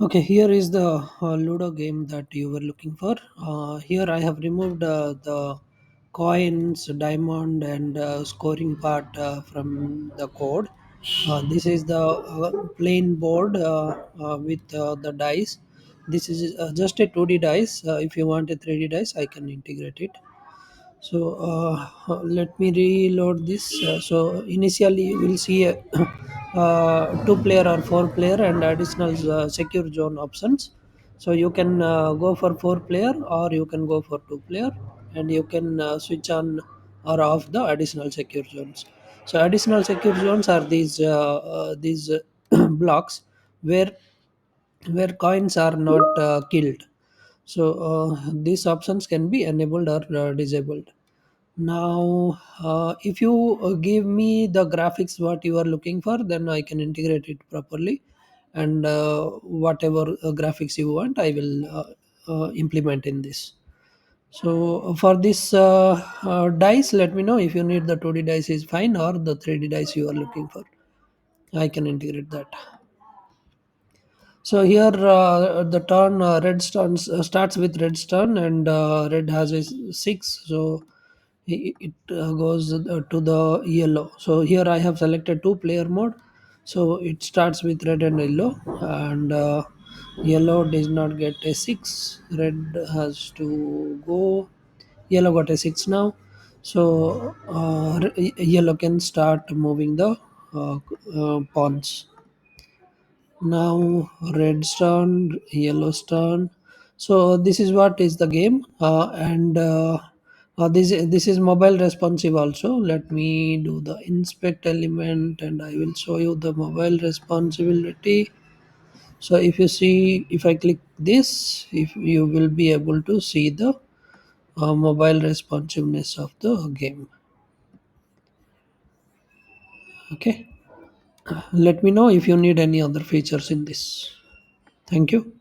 Okay, here is the Ludo game that you were looking for. Here I have removed the coins, diamond, and scoring part from the code. This is the plain board with the dice. This is just a 2D dice. If you want a 3D dice, I can integrate it. So let me reload this. So initially you will see a two player or four player and additional secure zone options. So you can go for four player or you can go for two player, and you can switch on or off the additional secure zones. So additional secure zones are these blocks where coins are not killed. So these options can be enabled or disabled. Now if you give me the graphics what you are looking for, then I can integrate it properly, and whatever graphics you want I will implement in this. So for this dice, let me know if you need the 2D dice is fine or the 3D dice you are looking for. I can integrate that. So here the turn red starts with red turn, and red has a six. So it goes to the yellow. So here I have selected two player mode. So it starts with red and yellow, and yellow does not get a six. Red has to go. Yellow got a six now. So yellow can start moving the pawns. Now red turn, yellow turn. So this is what is the game, and this is mobile responsive also. Let me do the inspect element, and I will show you the mobile responsibility. So if you see, if I click this, if you will be able to see the mobile responsiveness of the game. Okay, let me know if you need any other features in this. Thank you.